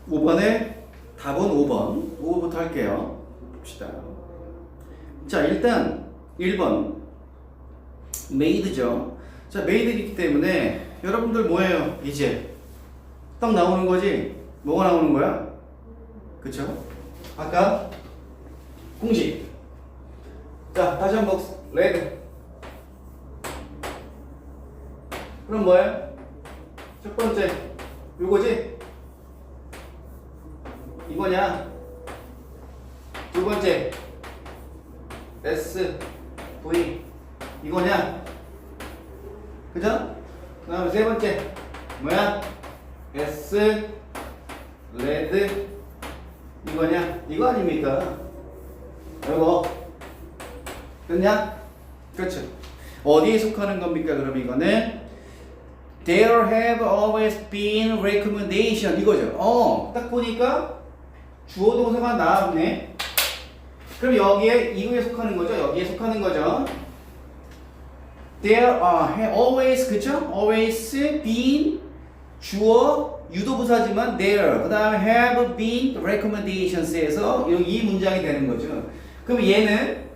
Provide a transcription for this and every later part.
5번에 답은 5번. 5번부터 할게요. 봅시다. 자, 일단 1번 메이드죠. 자, 메이드이기 때문에 여러분들 뭐예요? 이제 딱 나오는 거지. 뭐가 나오는 거야? 그쵸? 아까 공식. 자, 다시 한번 레드. 그럼 뭐야? 첫 번째 요거지? 이거냐? 두 번째 S, V 이거냐? 그죠? 그 다음에 세 번째 뭐야? S, 레드 이거냐? 이거 아닙니까? 이거 됐냐? 그렇죠. 어디에 속하는 겁니까? 그럼 이거는 There have always been recommendation 이거죠. 딱 보니까 주어 동사가 나왔네. 그럼 여기에 이거에 속하는 거죠. 여기에 속하는 거죠. There have always 그쵸? Always been 주어 유도부사지만 there 그 다음에 have been recommendations에서 이 문장이 되는 거죠. 그럼 얘는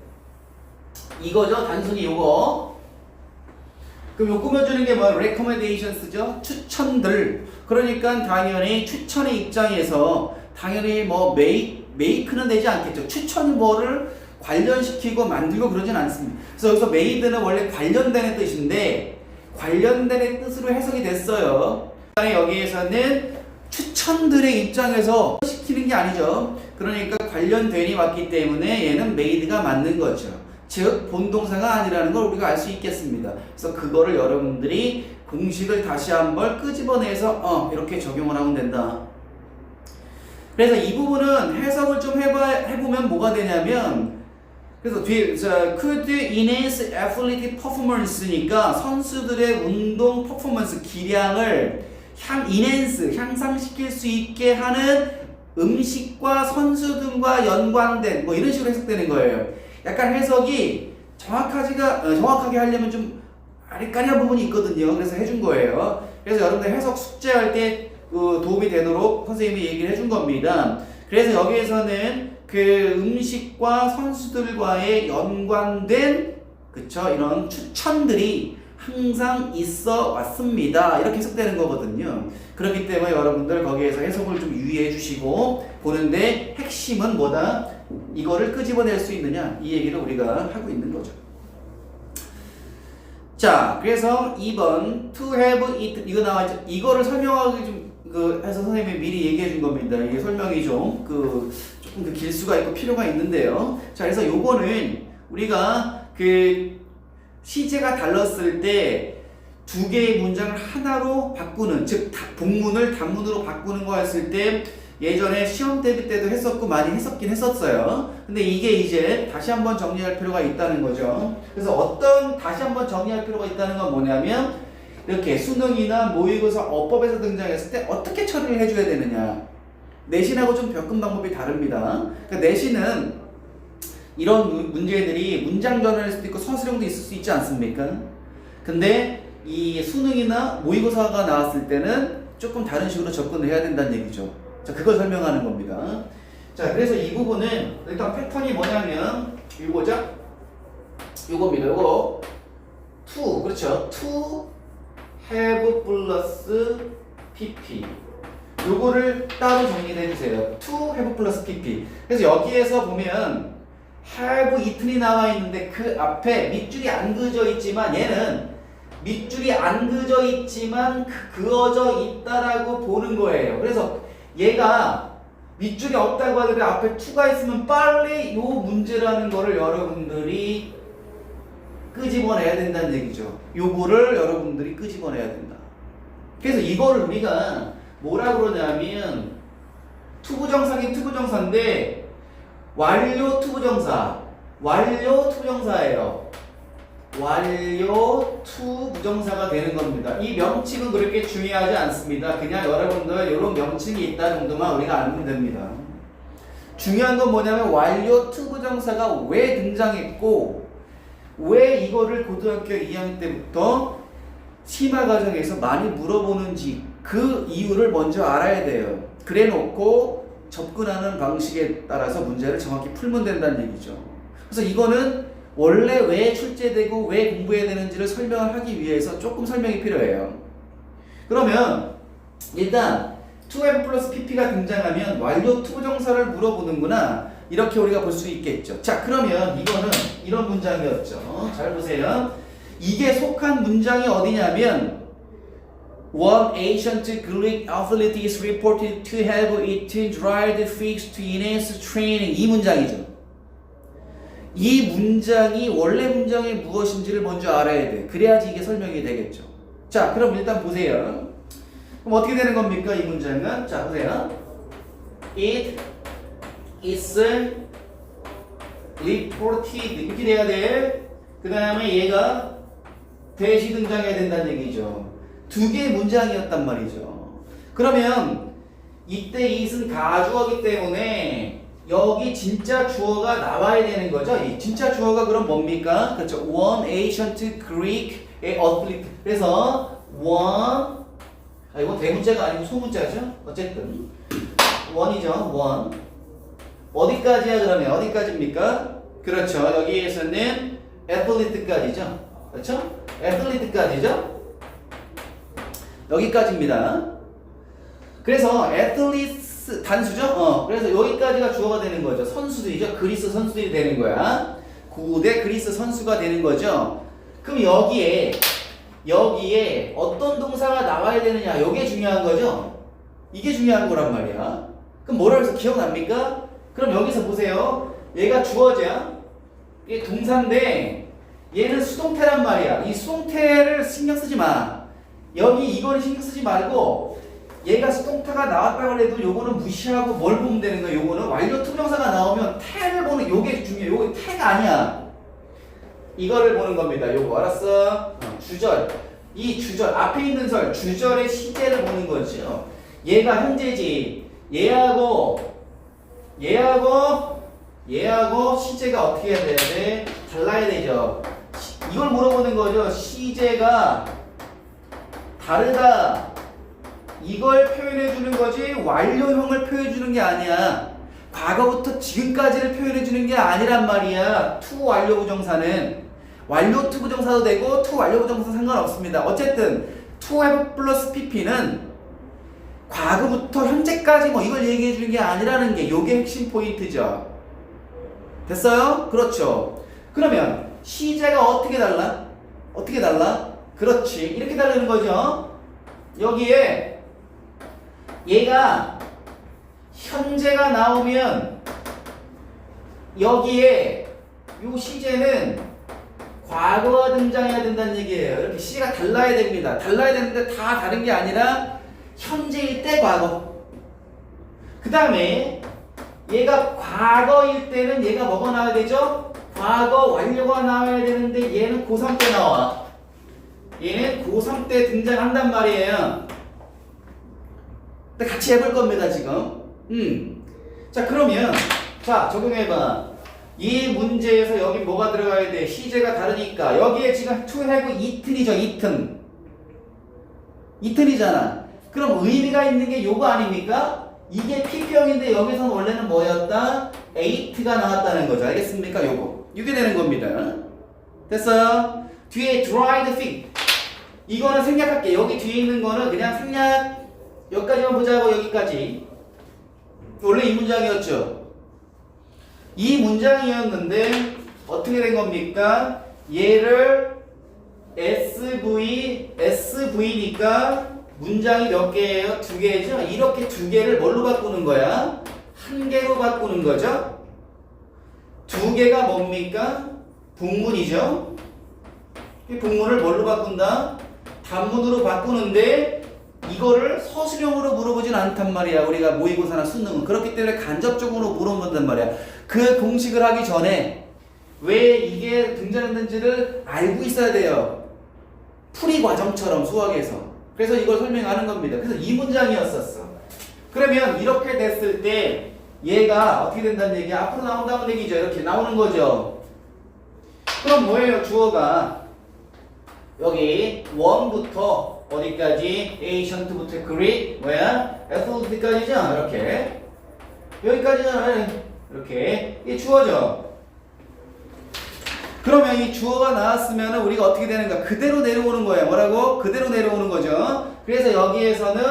이거죠. 단순히 요거. 그럼 요 꾸며주는 게 뭐야? recommendations죠. 추천들. 그러니까 당연히 추천의 입장에서 당연히 뭐 make는 되지 않겠죠. 추천이 뭐를 관련시키고 만들고 그러진 않습니다. 그래서 여기서 made는 원래 관련되는 뜻인데 관련되는 뜻으로 해석이 됐어요. 여기에서는 추천들의 입장에서 시키는 게 아니죠. 그러니까 관련된이 왔기 때문에 얘는 made가 맞는 거죠. 즉 본동사가 아니라는 걸 우리가 알 수 있겠습니다. 그래서 그거를 여러분들이 공식을 다시 한번 끄집어내서 이렇게 적용을 하면 된다. 그래서 이 부분은 해석을 좀 해보면 뭐가 되냐면 그래서 뒤에 could enhance athletic performance니까 선수들의 운동 퍼포먼스 기량을 enhance 향상시킬 수 있게 하는 음식과 선수들과 연관된 뭐 이런 식으로 해석되는 거예요. 약간 해석이 정확하게 하려면 좀 아리까리한 부분이 있거든요. 그래서 해준 거예요. 그래서 여러분들 해석 숙제할 때 도움이 되도록 선생님이 얘기를 해준 겁니다. 그래서 여기에서는 그 음식과 선수들과의 연관된 그쵸 이런 추천들이 항상 있어 왔습니다. 이렇게 해석되는 거거든요. 그렇기 때문에 여러분들 거기에서 해석을 좀 유의해 주시고 보는데 핵심은 뭐다? 이거를 끄집어낼 수 있느냐 이 얘기를 우리가 하고 있는 거죠. 자, 그래서 2번 to have it 이거 나와있죠. 이거를 설명하기 좀 해서 선생님이 미리 얘기해 준 겁니다. 이게 설명이 조금 길수가 있고 필요가 있는데요. 자, 그래서 요거는 우리가 시제가 달랐을 때 두 개의 문장을 하나로 바꾸는, 즉 복문을 단문으로 바꾸는 거 했을 때 예전에 시험 대비 때도 했었고 많이 했었긴 했었어요. 근데 이게 이제 다시 한번 정리할 필요가 있다는 거죠. 그래서 다시 한번 정리할 필요가 있다는 건 뭐냐면 이렇게 수능이나 모의고사 어법에서 등장했을 때 어떻게 처리를 해줘야 되느냐. 내신하고 좀 겪은 방법이 다릅니다. 그러니까 내신은 이런 문제들이 문장 전환일 수도 있고 서술형도 있을 수 있지 않습니까? 근데 이 수능이나 모의고사가 나왔을 때는 조금 다른 식으로 접근을 해야 된다는 얘기죠. 자, 그걸 설명하는 겁니다. 자, 그래서 이 부분은 일단 패턴이 뭐냐면 이거죠? 요겁니다. 요거 to 그렇죠? to have 플러스 pp 요거를 따로 정리해 주세요. to have 플러스 pp. 그래서 여기에서 보면 have it이 나와 있는데 그 앞에 밑줄이 안 그어져 있지만 얘는 밑줄이 안 그어져 있지만 그어져 있다라고 보는 거예요. 그래서 얘가 밑줄이 없다고 하더라도 앞에 to가 있으면 빨리 요 문제라는 거를 여러분들이 끄집어내야 된다는 얘기죠. 요거를 여러분들이 끄집어내야 된다. 그래서 이거를 우리가 뭐라 그러냐면 투부정사긴 투부정사인데 완료 투부정사예요. 완료 투부정사가 되는 겁니다. 이 명칭은 그렇게 중요하지 않습니다. 그냥 여러분들 이런 명칭이 있다 정도만 우리가 알면 됩니다. 중요한 건 뭐냐면 완료 투부정사가 왜 등장했고 왜 이거를 고등학교 2학년 때부터 심화 과정에서 많이 물어보는지 그 이유를 먼저 알아야 돼요. 그래 놓고 접근하는 방식에 따라서 문제를 정확히 풀면 된다는 얘기죠. 그래서 이거는 원래 왜 출제되고 왜 공부해야 되는지를 설명을 하기 위해서 조금 설명이 필요해요. 그러면 일단 to have 플러스 pp가 등장하면 완료 투부정사를 물어보는구나, 이렇게 우리가 볼 수 있겠죠. 자, 그러면 이거는 이런 문장이었죠. 잘 보세요. 이게 속한 문장이 어디냐면 One ancient Greek athlete is reported to have eaten dried fish to enhance training. 이 문장이죠. 이 문장이 원래 문장이 무엇인지를 먼저 알아야 돼. 그래야지 이게 설명이 되겠죠. 자, 그럼 일단 보세요. 그럼 어떻게 되는 겁니까, 이 문장은? 자, 보세요. It is reported. 이렇게 돼야 돼. 그 다음에 얘가 대시 등장해야 된다는 얘기죠. 두 개의 문장이었단 말이죠. 그러면 이때 it은 가주어기 때문에 여기 진짜 주어가 나와야 되는 거죠. 이 진짜 주어가 그럼 뭡니까? 그렇죠. One ancient Greek athlete. 그래서 one, 이거 대문자가 아니고 소문자죠. 어쨌든 one이죠. one. 어디까지야 그러면? 어디까지입니까? 그렇죠. 여기에서는 athlete까지죠. 그렇죠? athlete까지죠. 여기까지입니다. 그래서 athletes 단수죠? 그래서 여기까지가 주어가 되는 거죠. 선수들이죠. 그리스 선수들이 되는 거야. 고대 그리스 선수가 되는 거죠. 그럼 여기에 어떤 동사가 나와야 되느냐, 이게 중요한 거죠. 이게 중요한 거란 말이야. 그럼 뭐라 해서 기억납니까? 그럼 여기서 보세요. 얘가 주어자, 이게 동사인데 얘는 수동태란 말이야. 이 수동태를 신경 쓰지 마. 여기 이거는 신경 쓰지 말고 얘가 수동태가 나왔다고 해도 요거는 무시하고 뭘 보면 되는 거야. 요거는 완료 투명사가 나오면 태를 보는, 요게 중요해. 요게 태가 아니야. 이거를 보는 겁니다. 요거 알았어? 주절. 이 주절 앞에 있는 설 주절의 시제를 보는 거죠. 얘가 현재지. 얘하고 시제가 어떻게 해야 돼? 달라야 되죠. 이걸 물어보는 거죠. 시제가 다르다. 이걸 표현해 주는 거지 완료형을 표현해 주는 게 아니야. 과거부터 지금까지를 표현해 주는 게 아니란 말이야. to 완료 부정사는 완료 to 부정사도 되고 to 완료 부정사 상관없습니다. 어쨌든 to have 플러스 pp는 과거부터 현재까지 뭐 이걸 얘기해 주는 게 아니라는 게 요게 핵심 포인트죠. 됐어요? 그렇죠. 그러면 시제가 어떻게 달라? 어떻게 달라? 그렇지. 이렇게 다르는 거죠. 여기에 얘가 현재가 나오면 여기에 요 시제는 과거가 등장해야 된다는 얘기예요. 이렇게 시제가 달라야 됩니다. 달라야 되는데 다 다른 게 아니라 현재일 때 과거. 그 다음에 얘가 과거일 때는 얘가 뭐가 나와야 되죠? 과거 완료가 나와야 되는데 얘는 고3 때 나와. 얘는 고3 때 등장한단 말이에요. 근데 같이 해볼 겁니다, 지금. 자, 그러면, 자, 적용해봐. 이 문제에서 여기 뭐가 들어가야 돼? 시제가 다르니까. 여기에 지금 to have eaten이죠, eaten. eaten이잖아. 그럼 의미가 있는 게 요거 아닙니까? 이게 PP형인데 여기서는 원래는 뭐였다? ate가 나왔다는 거죠. 알겠습니까? 요거. 이게 되는 겁니다. 됐어요? 뒤에 dried fig. 이거는 생략할게. 여기 뒤에 있는 거는 그냥 생략. 여기까지만 보자고. 여기까지. 원래 이 문장이었죠. 이 문장이었는데 어떻게 된 겁니까? 얘를 SV니까 문장이 몇 개예요? 두 개죠? 이렇게 두 개를 뭘로 바꾸는 거야? 한 개로 바꾸는 거죠? 두 개가 뭡니까? 복문이죠? 이 복문을 뭘로 바꾼다? 단문으로 바꾸는데 이거를 서술형으로 물어보진 않단 말이야. 우리가 모의고사나 수능은. 그렇기 때문에 간접적으로 물어본단 말이야. 그 공식을 하기 전에 왜 이게 등장했는지를 알고 있어야 돼요. 풀이 과정처럼 수학에서. 그래서 이걸 설명하는 겁니다. 그래서 이 문장이었었어. 그러면 이렇게 됐을 때 얘가 어떻게 된다는 얘기야? 앞으로 나온다는 얘기죠. 이렇게 나오는 거죠. 그럼 뭐예요? 주어가 여기 1부터 어디까지? ancient부터 Greek 뭐야? absolute까지죠? 이렇게 여기까지잖아. 이렇게 이게 주어죠. 그러면 이 주어가 나왔으면 우리가 어떻게 되는가? 그대로 내려오는 거예요. 뭐라고? 그대로 내려오는 거죠. 그래서 여기에서는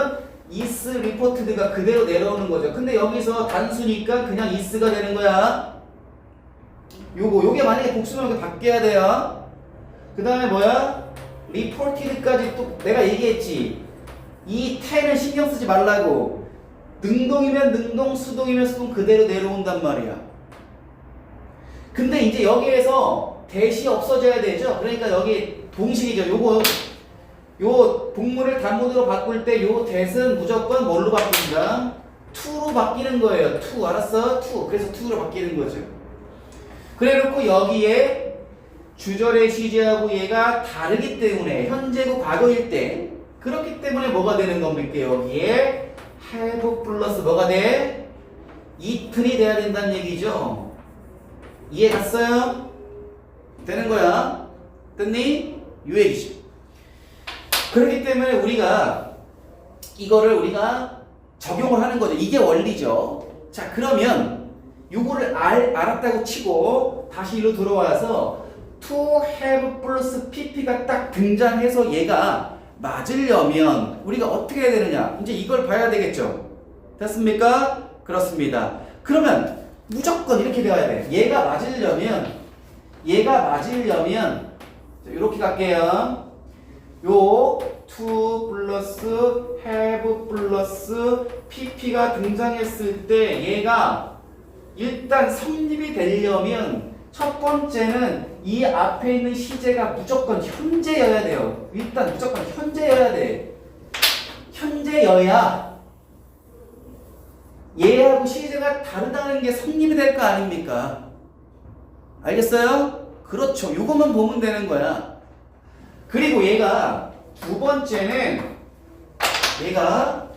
is reported가 그대로 내려오는 거죠. 근데 여기서 단수니까 그냥 is가 되는 거야. 요게 만약에 복수면 이렇게 바뀌어야 돼요. 그 다음에 뭐야? reported까지 또 내가 얘기했지. 이 태는 신경 쓰지 말라고. 능동이면 능동, 수동이면 수동 그대로 내려온단 말이야. 근데 이제 여기에서 대시 없어져야 되죠. 그러니까 여기 동식이죠. 요 동물을 단문으로 바꿀 때 요 대은 무조건 뭘로 바꾼다? to로 바뀌는 거예요. to 알았어? to. 그래서 to로 바뀌는 거죠. 그래놓고 여기에 주절의 시제하고 얘가 다르기 때문에 현재고 과거일 때 그렇기 때문에 뭐가 되는 겁니까? 여기에 have 플러스 뭐가 돼? 이틀이 돼야 된다는 얘기죠. 이해 갔어요? 되는 거야. 됐니? 요 얘기죠. 그렇기 때문에 이거를 우리가 적용을 하는 거죠. 이게 원리죠. 자, 그러면 요거를 알았다고 치고 다시 이리로 들어와서 to have 플러스 pp가 딱 등장해서 얘가 맞으려면 우리가 어떻게 해야 되느냐? 이제 이걸 봐야 되겠죠. 됐습니까? 그렇습니다. 그러면 무조건 이렇게 되어야 돼. 얘가 맞으려면 이렇게 갈게요. 요 to 플러스 have 플러스 pp가 등장했을 때 얘가 일단 성립이 되려면 첫 번째는 이 앞에 있는 시제가 무조건 현재여야 돼요. 일단 무조건 현재여야 돼. 현재여야 얘하고 시제가 다르다는 게 성립이 될 거 아닙니까? 알겠어요? 그렇죠. 요것만 보면 되는 거야. 그리고 얘가 두 번째는 얘가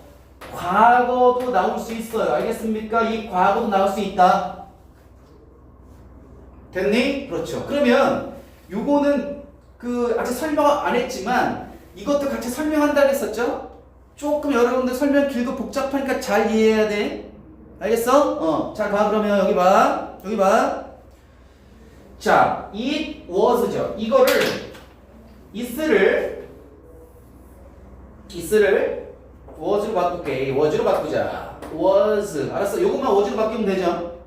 과거도 나올 수 있어요. 알겠습니까? 이 과거도 나올 수 있다. 됐니? 그렇죠. 그러면 요거는 아직 설명 안 했지만 이것도 같이 설명한다고 했었죠? 조금 여러분들 설명 길고 복잡하니까 잘 이해해야 돼. 알겠어? 잘 봐. 그러면 여기 봐. 자, it was죠. 이거를 is를 was로 바꿀게. was로 바꾸자. was. 알았어? 요것만 was로 바뀌면 되죠?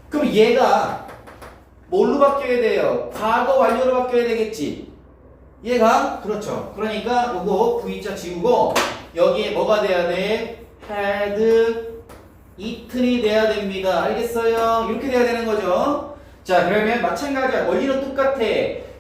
그럼 얘가 뭘로 바뀌어야 돼요? 과거 완료로 바뀌어야 되겠지. 얘가 그렇죠. 그러니까 요거 V자 지우고 여기에 뭐가 돼야 돼? had eaten이 돼야 됩니다. 알겠어요? 이렇게 돼야 되는 거죠. 자, 그러면 마찬가지야. 원리는 똑같아.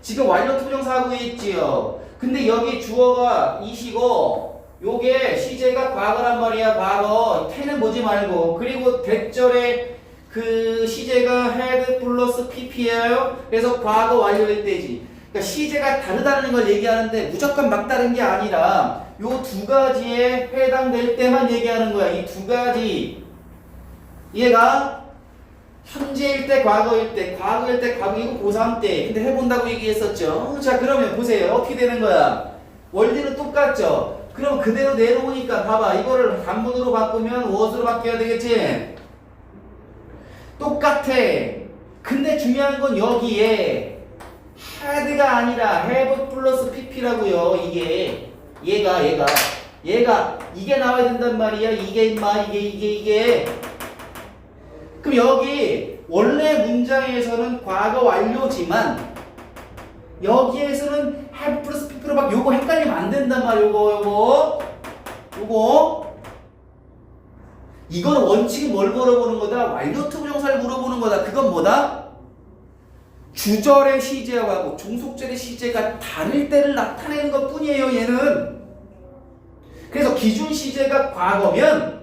지금 완료 투부정사 하고 있지요. 근데 여기 주어가 이시고 요게 시제가 과거란 말이야. 과거. 태는 보지 말고. 그리고 대절에 그 시제가 had 플러스 pp예요. 그래서 과거 완료일 때지. 그러니까 시제가 다르다는 걸 얘기하는데 무조건 막다른 게 아니라 요 두 가지에 해당될 때만 얘기하는 거야. 이 두 가지. 얘가 현재일 때, 과거일 때, 과거이고 고3 때. 근데 해본다고 얘기했었죠. 자, 그러면 보세요. 어떻게 되는 거야? 원리는 똑같죠? 그럼 그대로 내려오니까 봐봐. 이거를 단문으로 바꾸면 was로 바뀌어야 되겠지? 똑같아. 근데 중요한 건 여기에 had가 아니라 have 플러스 pp라고요. 얘가 이게 나와야 된단 말이야. 이게. 그럼 여기 원래 문장에서는 과거 완료지만 여기에서는 have 플러스 pp로 막 요거 헷갈리면 안 된단 말이야. 요거 이건 원칙이 뭘 물어보는 거다? 완료 투부정사를 물어보는 거다. 그건 뭐다? 주절의 시제하고 종속절의 시제가 다를 때를 나타내는 것 뿐이에요. 얘는. 그래서 기준 시제가 과거면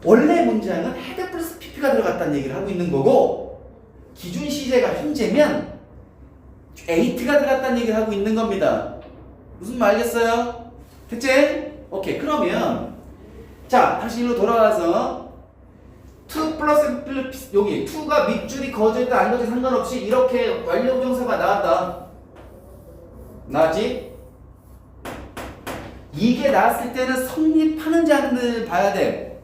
원래 문장은 had 플러스 pp가 들어갔다는 얘기를 하고 있는 거고 기준 시제가 현재면 ate가 들어갔다는 얘기를 하고 있는 겁니다. 무슨 말 알겠어요? 됐지? 오케이. 그러면 자, 다시 일로 돌아와서 to 플러스 여기 to가 밑줄이 거절도 안 거절 상관없이 이렇게 완료 부정사가 나왔다. 나왔지? 이게 나왔을 때는 성립하는지 안 하는지 봐야 돼.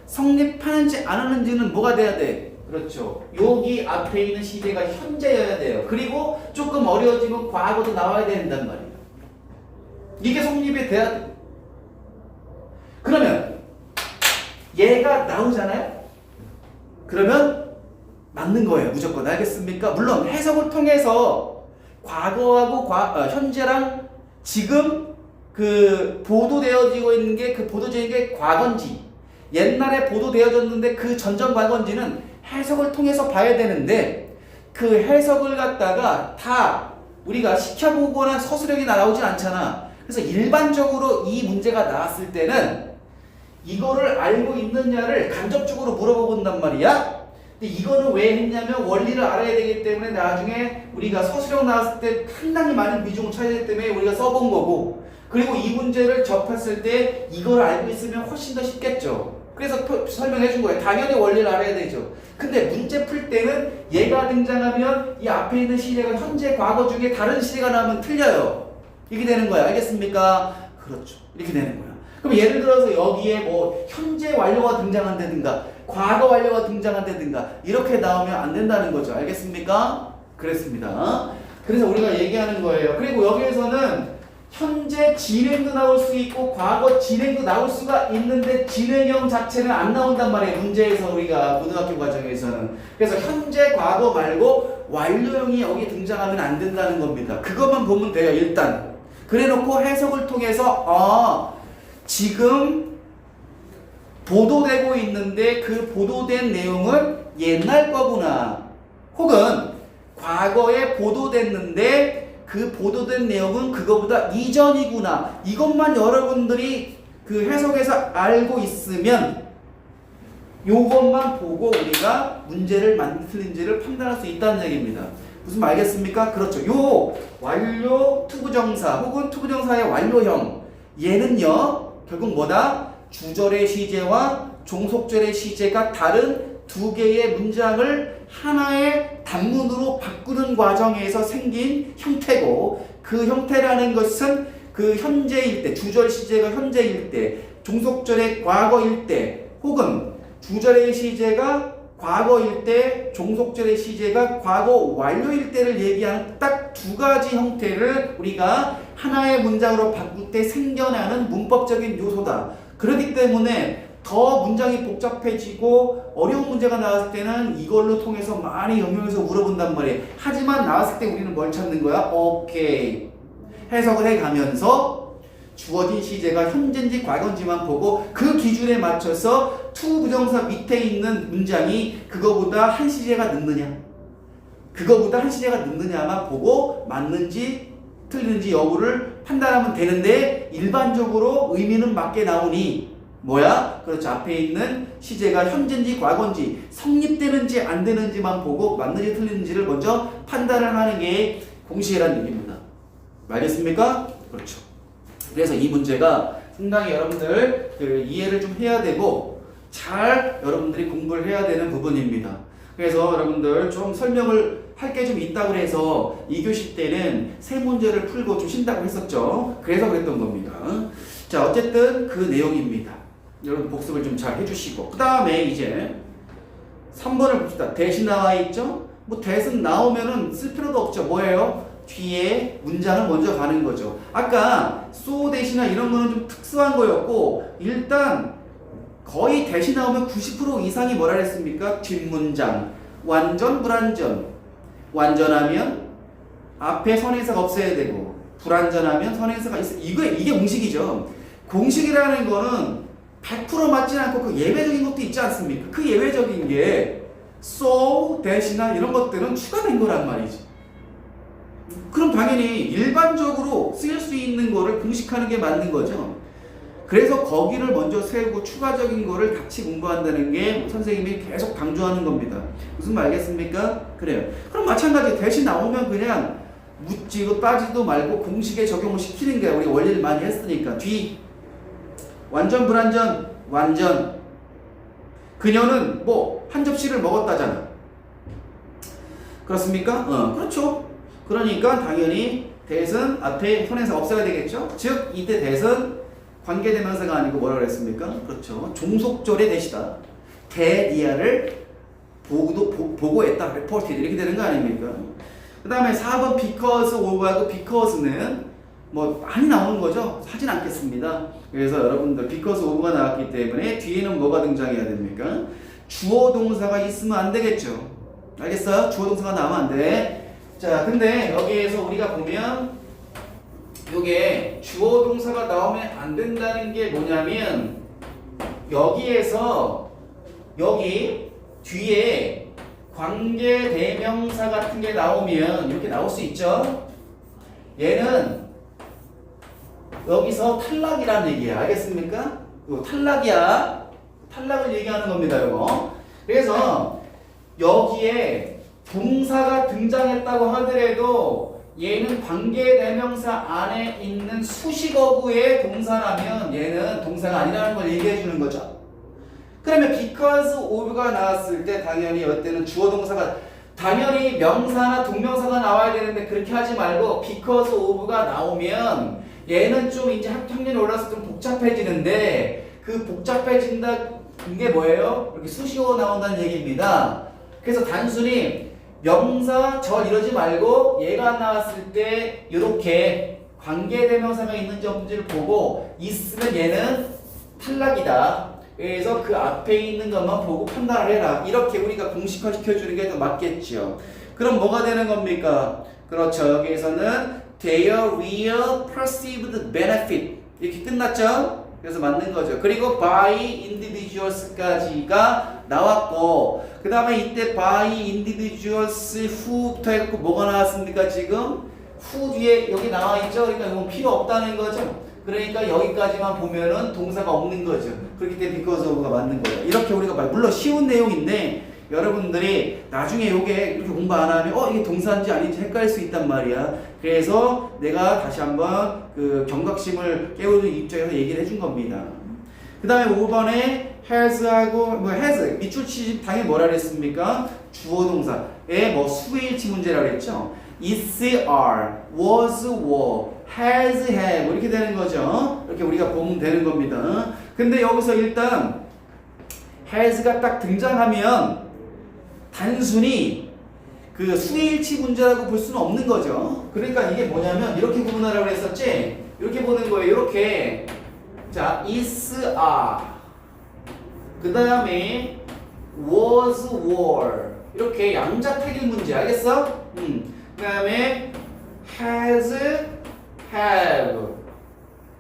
성립하는지 안 하는지는 뭐가 돼야 돼? 그렇죠. 여기 앞에 있는 시제가 현재여야 돼요. 그리고 조금 어려워지면 과거도 나와야 된단 말이에요. 이게 성립이 돼야 돼. 그러면 얘가 나오잖아요? 그러면 맞는 거예요. 무조건. 알겠습니까? 물론 해석을 통해서 과거하고 현재랑 지금 그 보도되어지고 있는 게 그 보도되는 게 과거인지 옛날에 보도되어졌는데 그 전전 과거인지는 해석을 통해서 봐야 되는데 그 해석을 갖다가 다 우리가 시켜보거나 서술형이 나오진 않잖아. 그래서 일반적으로 이 문제가 나왔을 때는 이거를 알고 있느냐를 간접적으로 물어본단 말이야. 근데 이거는 왜 했냐면 원리를 알아야 되기 때문에 나중에 우리가 서술형 나왔을 때 상당히 많은 비중을 쳐야 되기 때문에 우리가 써본 거고, 그리고 이 문제를 접했을 때 이걸 알고 있으면 훨씬 더 쉽겠죠. 그래서 설명해 준 거예요. 당연히 원리를 알아야 되죠. 근데 문제 풀 때는 얘가 등장하면 이 앞에 있는 시제가 현재, 과거 중에 다른 시제가 나오면 틀려요. 이렇게 되는 거야. 알겠습니까? 그렇죠. 이렇게 되는 거야. 그럼 예를 들어서 여기에 뭐 현재 완료가 등장한다든가 과거 완료가 등장한다든가 이렇게 나오면 안 된다는 거죠. 알겠습니까? 그랬습니다. 그래서 우리가 얘기하는 거예요. 그리고 여기에서는 현재 진행도 나올 수 있고 과거 진행도 나올 수가 있는데 진행형 자체는 안 나온단 말이에요. 문제에서 우리가 고등학교 과정에서는. 그래서 현재 과거 말고 완료형이 여기 등장하면 안 된다는 겁니다. 그것만 보면 돼요. 일단 그래놓고 해석을 통해서 지금 보도되고 있는데 그 보도된 내용은 옛날 거구나, 혹은 과거에 보도됐는데 그 보도된 내용은 그거보다 이전이구나, 이것만 여러분들이 그 해석에서 알고 있으면 요것만 보고 우리가 문제를 맞는지 틀린지를 판단할 수 있다는 얘기입니다. 무슨 말 알겠습니까? 그렇죠. 요 완료 투부정사 혹은 투부정사의 완료형, 얘는요 결국 뭐다? 주절의 시제와 종속절의 시제가 다른 두 개의 문장을 하나의 단문으로 바꾸는 과정에서 생긴 형태고, 그 형태라는 것은 그 현재일 때, 주절 시제가 현재일 때, 종속절의 과거일 때, 혹은 주절의 시제가 과거일 때, 종속절의 시제가 과거 완료일 때를 얘기하는 딱 두 가지 형태를 우리가 하나의 문장으로 바꿀 때 생겨나는 문법적인 요소다. 그렇기 때문에 더 문장이 복잡해지고 어려운 문제가 나왔을 때는 이걸로 통해서 많이 응용해서 물어본단 말이에요. 하지만 나왔을 때 우리는 뭘 찾는 거야? 오케이. 해석을 해가면서 주어진 시제가 현재인지 과거인지만 보고 그 기준에 맞춰서 투 부정사 밑에 있는 문장이 그거보다 한 시제가 늦느냐, 그거보다 한 시제가 늦느냐만 보고 맞는지 틀리는지 여부를 판단하면 되는데, 일반적으로 의미는 맞게 나오니 뭐야? 그렇죠. 앞에 있는 시제가 현재인지 과거인지 성립되는지 안 되는지만 보고 맞는지 틀리는지를 먼저 판단을 하는 게 공식이라는 얘기입니다. 알겠습니까? 그렇죠. 그래서 이 문제가 상당히 여러분들 이해를 좀 해야 되고 잘 여러분들이 공부를 해야 되는 부분입니다. 그래서 여러분들 좀 설명을 할 게 좀 있다고 해서 2교시 때는 세 문제를 풀고 좀 쉰다고 했었죠. 그래서 그랬던 겁니다. 자, 어쨌든 그 내용입니다. 여러분 복습을 좀 잘 해주시고, 그 다음에 이제 3번을 봅시다. 대신 나와 있죠? 뭐 대신 나오면은 쓸 필요도 없죠. 뭐예요? 뒤에 문장을 먼저 가는 거죠. 아까 so 대신이나 이런 거는 좀 특수한 거였고, 일단 거의 대신 나오면 90% 이상이 뭐라 그랬습니까? 뒷문장. 완전, 불완전. 완전하면 앞에 선행사가 없어야 되고, 불완전하면 선행사가 있어. 이게 공식이죠. 공식이라는 거는 100% 맞지 않고 그 예외적인 것도 있지 않습니까? 그 예외적인 게 so, 대신이나 이런 것들은 추가된 거란 말이지. 그럼 당연히 일반적으로 쓰일 수 있는 거를 공식하는 게 맞는 거죠. 그래서 거기를 먼저 세우고 추가적인 거를 같이 공부한다는 게 선생님이 계속 강조하는 겁니다. 무슨 말 알겠습니까? 그래요. 그럼 마찬가지 대신 나오면 그냥 묻지도 따지도 말고 공식에 적용을 시키는 게, 우리 원리를 많이 했으니까. 뒤 완전, 불완전, 완전. 그녀는 뭐 한 접시를 먹었다잖아. 그렇습니까? 그렇죠. 그러니까 당연히 that은 앞에 손에서 없어야 되겠죠. 즉 이때 that은 관계대명사가 아니고 뭐라 그랬습니까? 그렇죠. 종속절의 that이다. that이야를 보고했다. reported 이렇게 되는 거 아닙니까? 그 다음에 4번 because of하고 because는 뭐 많이 나오는 거죠. 하진 않겠습니다. 그래서 여러분들 because of가 나왔기 때문에 뒤에는 뭐가 등장해야 됩니까? 주어 동사가 있으면 안 되겠죠. 알겠어요? 주어 동사가 나오면 안 돼. 자, 근데 여기에서 우리가 보면 요게 주어 동사가 나오면 안 된다는 게 뭐냐면 여기에서 여기 뒤에 관계 대명사 같은 게 나오면 이렇게 나올 수 있죠. 얘는 여기서 탈락이라는 얘기야. 알겠습니까? 이거 탈락이야. 탈락을 얘기하는 겁니다. 이거. 그래서 여기에 동사가 등장했다고 하더라도 얘는 관계대명사 안에 있는 수식어구의 동사라면 얘는 동사가 아니라는 걸 얘기해 주는 거죠. 그러면 because of가 나왔을 때 당연히 이때는 주어 동사가 당연히 명사나 동명사가 나와야 되는데 그렇게 하지 말고 because of가 나오면 얘는 좀 이제 학년이 올라서 좀 복잡해지는데 그 복잡해진다 게 뭐예요? 이렇게 수식어가 나온다는 얘기입니다. 그래서 단순히 명사 절 이러지 말고 얘가 나왔을 때 이렇게 관계대명사가 있는지 없는지를 보고 있으면 얘는 탈락이다. 그래서 그 앞에 있는 것만 보고 판단을 해라. 이렇게 우리가 공식화 시켜주는 게 더 맞겠죠. 그럼 뭐가 되는 겁니까? 그렇죠. 여기에서는 their real perceived benefit 이렇게 끝났죠? 그래서 맞는 거죠. 그리고 by individuals까지가 나왔고 그 다음에 이때 by individuals who부터 해갖고 뭐가 나왔습니까? 지금 who 뒤에 여기 나와있죠? 그러니까 이건 필요 없다는 거죠. 그러니까 여기까지만 보면은 동사가 없는 거죠. 그렇기 때문에 because of가 맞는 거예요. 이렇게 우리가 물론 쉬운 내용인데 여러분들이 나중에 요게 이렇게 공부 안 하면 이게 동사인지 아닌지 헷갈릴 수 있단 말이야. 그래서 내가 다시 한번 그 경각심을 깨우는 입장에서 얘기를 해준 겁니다. 그 다음에 5번에 has하고 has 밑줄 치집 당연히 뭐라 그랬습니까? 주어 동사의 수일치 문제라 그랬죠. is are, was were, has have 이렇게 되는 거죠. 이렇게 우리가 보면 되는 겁니다. 근데 여기서 일단 has가 딱 등장하면 단순히 그 수일치 문제라고 볼 수는 없는 거죠. 그러니까 이게 뭐냐면 이렇게 구분하라고 했었지. 이렇게 보는 거예요. 이렇게 자 is are 그 다음에 was were 이렇게 양자택일 문제 알겠어? 그 다음에 has have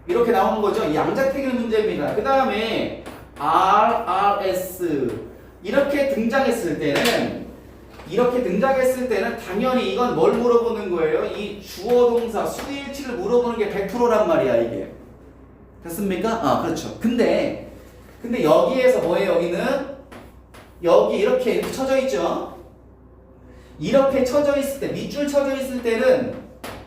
이렇게 나오는 거죠. 양자택일 문제입니다. 그 다음에 RRS 이렇게 등장했을 때는 당연히 이건 뭘 물어보는 거예요? 이 주어 동사 수일치를 물어보는 게 100%란 말이야 이게. 됐습니까? 그렇죠. 근데 여기에서 뭐예요? 여기 이렇게 쳐져 있죠? 이렇게 쳐져 있을 때 밑줄 쳐져 있을 때는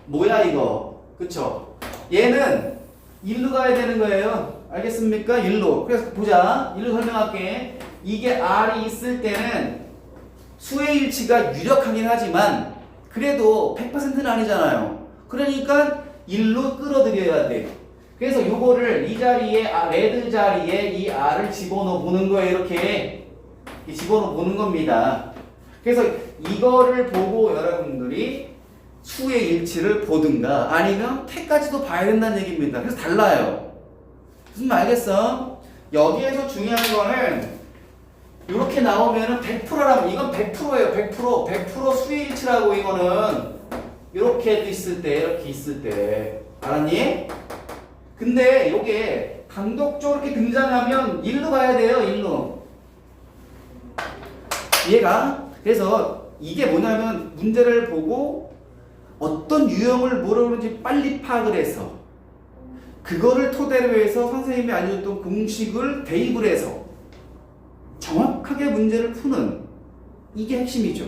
뭐야 이거? 그쵸? 얘는 일로 가야 되는 거예요. 알겠습니까? 일로. 그래서 보자. 일로 설명할게. 이게 R이 있을 때는 수의 일치가 유력하긴 하지만 그래도 100%는 아니잖아요. 그러니까 일로 끌어들여야 돼. 그래서 요거를 이 자리에 레드 자리에 이 R을 집어넣어 보는 거예요. 이렇게 집어넣어 보는 겁니다. 그래서 이거를 보고 여러분들이 수의 일치를 보든가 아니면 태까지도 봐야 된다는 얘기입니다. 그래서 달라요. 무슨 말 알겠어? 여기에서 중요한 거는 이렇게 나오면은 100%라면 이건 100%예요. 100% 수의 일치라고 이거는 이렇게 있을 때 이렇게 있을 때 알았니? 근데 이게 단독적으로 이렇게 등장하면 일로 가야 돼요. 일로. 얘가 그래서 이게 뭐냐면 문제를 보고 어떤 유형을 물어보는지 빨리 파악을 해서 그거를 토대로 해서 선생님이 알려줬던 공식을 대입을 해서 정확하게 문제를 푸는 이게 핵심이죠.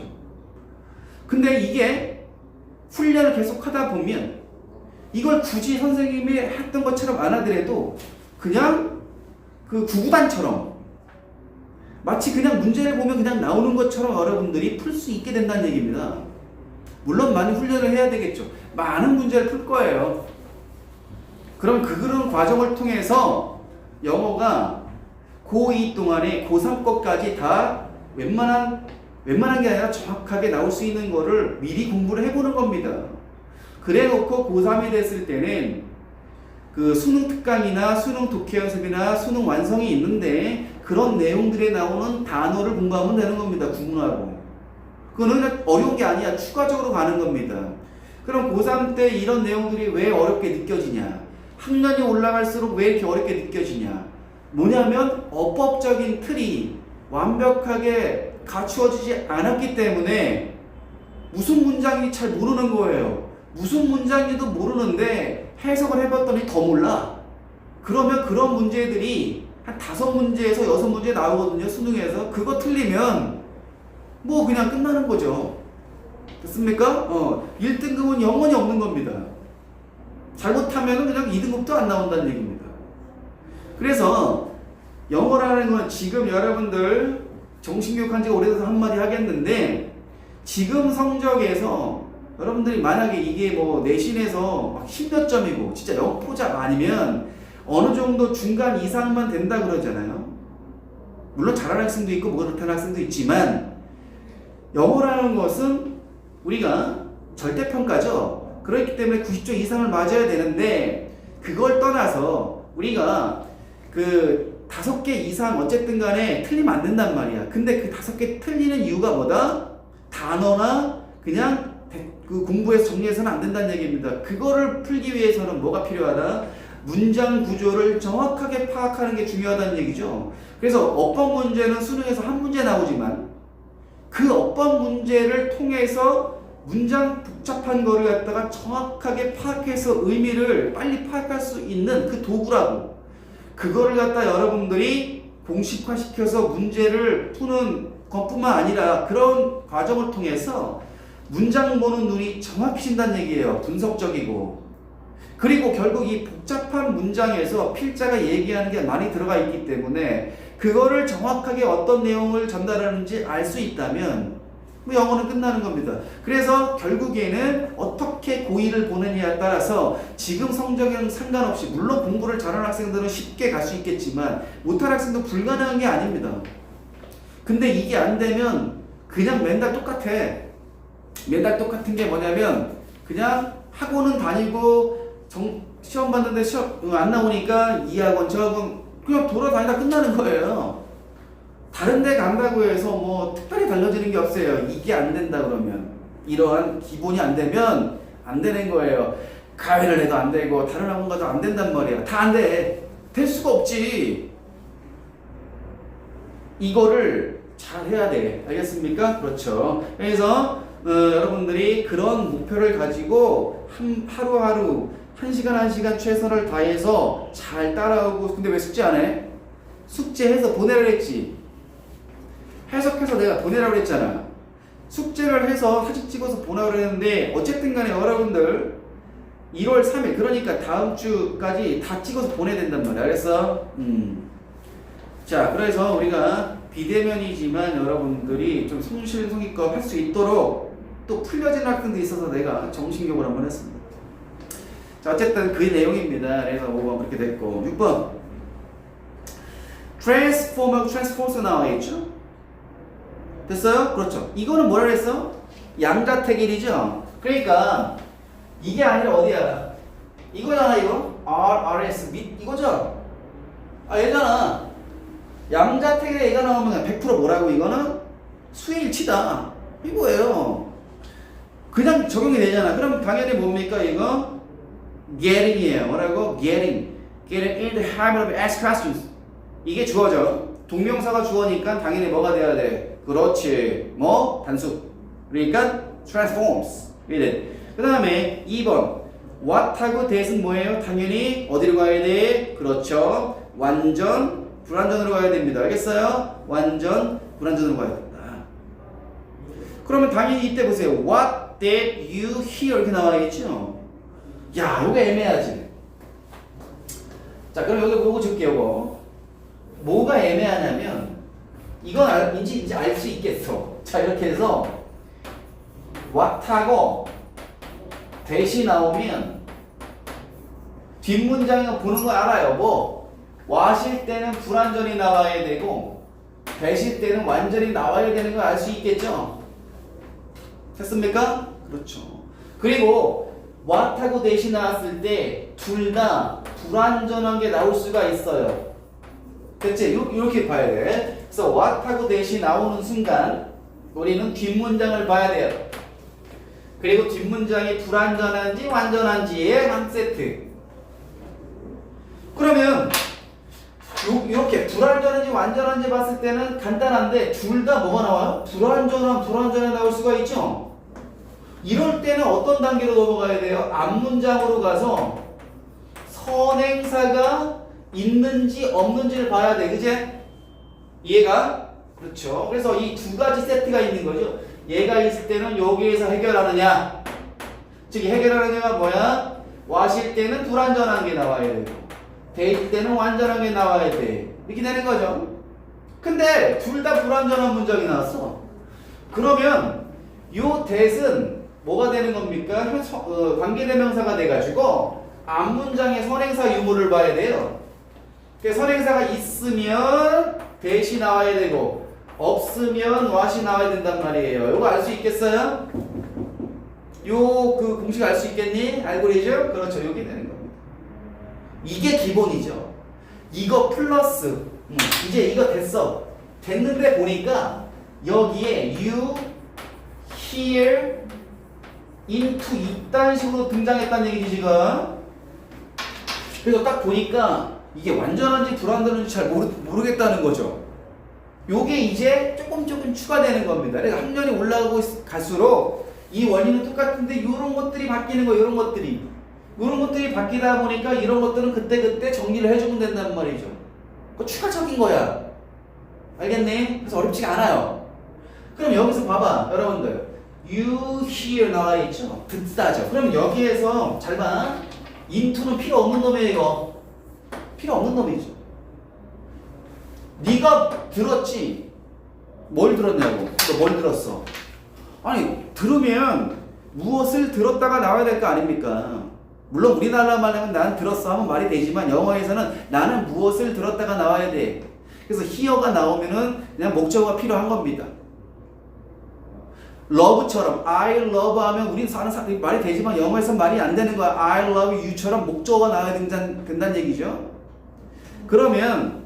근데 이게 훈련을 계속 하다 보면 이걸 굳이 선생님이 했던 것처럼 안 하더라도 그냥 그 구구단처럼 마치 그냥 문제를 보면 그냥 나오는 것처럼 여러분들이 풀 수 있게 된다는 얘기입니다. 물론 많이 훈련을 해야 되겠죠. 많은 문제를 풀 거예요. 그럼 그런 과정을 통해서 영어가 고2 동안에 고3 것까지 다 웬만한 게 아니라 정확하게 나올 수 있는 거를 미리 공부를 해보는 겁니다. 그래 놓고 고3이 됐을 때는 그 수능 특강이나 수능 독해 연습이나 수능 완성이 있는데 그런 내용들에 나오는 단어를 공부하면 되는 겁니다. 구분하고. 그거는 어려운 게 아니야. 추가적으로 가는 겁니다. 그럼 고3 때 이런 내용들이 왜 어렵게 느껴지냐? 학년이 올라갈수록 왜 이렇게 어렵게 느껴지냐? 뭐냐면 어법적인 틀이 완벽하게 갖추어지지 않았기 때문에 무슨 문장인지 잘 모르는 거예요. 무슨 문장인지도 모르는데 해석을 해봤더니 더 몰라. 그러면 그런 문제들이 한 5문제에서 6문제 나오거든요. 수능에서. 그거 틀리면 뭐 그냥 끝나는 거죠. 됐습니까? 1등급은 영원히 없는 겁니다. 잘못하면 그냥 2등급도 안 나온다는 얘기입니다. 그래서 영어라는 건 지금 여러분들 정신교육한 지가 오래돼서 한마디 하겠는데 지금 성적에서 여러분들이 만약에 이게 뭐 내신에서 막 10몇 점이고 진짜 역포작 아니면 어느 정도 중간 이상만 된다 그러잖아요. 물론 잘하는 학생도 있고 못하는 학생도 있지만 영어라는 것은 우리가 절대평가죠. 그렇기 때문에 90점 이상을 맞아야 되는데 그걸 떠나서 우리가 그 5개 이상 어쨌든 간에 틀리면 안 된단 말이야. 근데 그 5개 틀리는 이유가 뭐다? 단어나 그냥 그 공부해서 정리해서는 안 된다는 얘기입니다. 그거를 풀기 위해서는 뭐가 필요하다? 문장 구조를 정확하게 파악하는 게 중요하다는 얘기죠. 그래서 어법 문제는 수능에서 한 문제 나오지만 그 어법 문제를 통해서 문장 복잡한 거를 갖다가 정확하게 파악해서 의미를 빨리 파악할 수 있는 그 도구라고. 그거를 갖다 여러분들이 공식화시켜서 문제를 푸는 것뿐만 아니라 그런 과정을 통해서 문장 보는 눈이 정확해진다는 얘기예요. 분석적이고. 그리고 결국 이 복잡한 문장에서 필자가 얘기하는 게 많이 들어가 있기 때문에 그거를 정확하게 어떤 내용을 전달하는지 알 수 있다면 뭐 영어는 끝나는 겁니다. 그래서 결국에는 어떻게 고2를 보느냐에 따라서 지금 성적에는 상관없이 물론 공부를 잘하는 학생들은 쉽게 갈 수 있겠지만 못하는 학생도 불가능한 게 아닙니다. 근데 이게 안 되면 그냥 맨날 똑같아. 맨날 똑같은 게 뭐냐면 그냥 학원은 다니고 시험 봤는데 시험 안 나오니까 이 학원 저 학원 그냥 돌아다니다 끝나는 거예요. 다른 데 간다고 해서 뭐 특별히 달라지는 게 없어요. 이게 안 된다 그러면 이러한 기본이 안 되면 안 되는 거예요. 가회를 해도 안 되고 다른 학원 가도 안 된단 말이야. 다 안 돼. 될 수가 없지. 이거를 잘 해야 돼. 알겠습니까? 그렇죠. 그래서 여러분들이 그런 목표를 가지고 하루하루 1시간 1시간 최선을 다해서 잘 따라오고. 근데 왜 숙제 안 해? 숙제해서 보내라 했지. 해석해서 내가 보내라고 했잖아. 숙제를 해서 사진 찍어서 보내라고 했는데 어쨌든 간에 여러분들 1월 3일 그러니까 다음 주까지 다 찍어서 보내야 된단 말이야. 알겠어? 자, 그래서 우리가 비대면이지만 여러분들이 좀 성실성의껏 할 수 있도록 또 풀려진 학생도 있어서 내가 정신교육을 한번 했습니다. 자, 어쨌든 그 내용입니다. 그래서 5번 그렇게 됐고 6번 transform하고 transformers 나와있죠? 됐어요? 그렇죠. 이거는 뭐라 그랬어? 양자택일이죠? 그러니까 이게 아니라 어디야? 이거잖아 이거 RRS 밑 이거죠? 얘잖아. 양자택일에 얘가 나오면 100% 뭐라고? 이거는 수일치다 이거예요. 그냥 적용이 되잖아. 그럼 당연히 뭡니까 이거? getting이에요. 뭐라고? getting in the habit of ask questions. 이게 주어져. 동명사가 주어니까 당연히 뭐가 돼야 돼? 그렇지. 뭐? 단수. 그러니까 transforms. 그 다음에 2번 what하고 that은 뭐예요? 당연히 어디로 가야 돼? 그렇죠. 완전 불완전으로 가야 됩니다. 알겠어요? 완전 불완전으로 가야 된다. 그러면 당연히 이때 보세요. What did you hear? 이렇게 나와야겠죠? 야, 요거 애매하지? 자, 그럼 여기 보고 줄게요. 요거. 뭐가 애매하냐면 이건 이제 알 수 있겠어. 자, 이렇게 해서 what하고 대시 나오면 뒷문장에 보는 거 알아요. 뭐 what일 때는 불완전히 나와야 되고 대실 때는 완전히 나와야 되는 걸 알 수 있겠죠? 됐습니까? 그렇죠. 그리고 what하고 대시 나왔을 때 둘 다 불완전한 게 나올 수가 있어요. 됐지? 이렇게 봐야 돼. 그래서 what하고 대시 나오는 순간 우리는 뒷문장을 봐야 돼요. 그리고 뒷문장이 불완전한지 완전한지의 한 세트. 그러면 이렇게 불완전한지 완전한지 봤을 때는 간단한데 둘 다 뭐가 나와요? 불완전해 나올 수가 있죠? 이럴 때는 어떤 단계로 넘어가야 돼요? 앞문장으로 가서 선행사가 있는지 없는지를 봐야 돼. 그제? 이해가? 그렇죠. 그래서 이 두 가지 세트가 있는 거죠. 얘가 있을 때는 여기에서 해결하느냐. 즉 해결하느냐가 뭐야? 와실 때는 불완전한 게 나와야 되고 대일 때는 완전한 게 나와야 돼. 이렇게 되는 거죠. 근데 둘 다 불완전한 문장이 나왔어. 그러면 요 대은 뭐가 되는 겁니까? 관계대명사가 돼가지고 앞문장의 선행사 유무를 봐야 돼요. 선행사가 있으면 대시 나와야 되고 없으면 what이 나와야 된단 말이에요. 이거 알 수 있겠어요? 요 그 공식 알 수 있겠니? 알고리즘? 그렇죠. 여기 되는 겁니다. 이게 기본이죠. 이거 플러스 이제 이거 됐어. 됐는데 보니까 여기에 you, here, into 이딴 식으로 등장했다는 얘기지 지금. 그래서 딱 보니까 이게 완전한지 불완전한지 잘 모르겠다는 거죠. 요게 이제 조금 추가되는 겁니다. 그러니까 학년이 올라가고 갈수록 이 원리는 똑같은데 이런 것들이 바뀌는 거예요. 이런 것들이 바뀌다 보니까 이런 것들은 그때 정리를 해주면 된단 말이죠. 그거 추가적인 거야. 알겠니? 그래서 어렵지가 않아요. 그럼 여기서 봐봐 여러분들 you here 나와 있죠? 듣다죠. 그럼 여기에서 잘 봐. into는 필요 없는 놈이에요. 이거 필요 없는 놈이죠. 네가 들었지? 뭘 들었냐고. 너 뭘 들었어? 아니 들으면 무엇을 들었다가 나와야 될 거 아닙니까? 물론 우리나라 말하면 난 들었어 하면 말이 되지만 영어에서는 나는 무엇을 들었다가 나와야 돼. 그래서 hear가 나오면은 그냥 목적어가 필요한 겁니다. love처럼 I love 하면 우린 사는 사람이 말이 되지만 영어에서는 말이 안 되는 거야. I love you처럼 목적어가 나와야 된다는 얘기죠. 그러면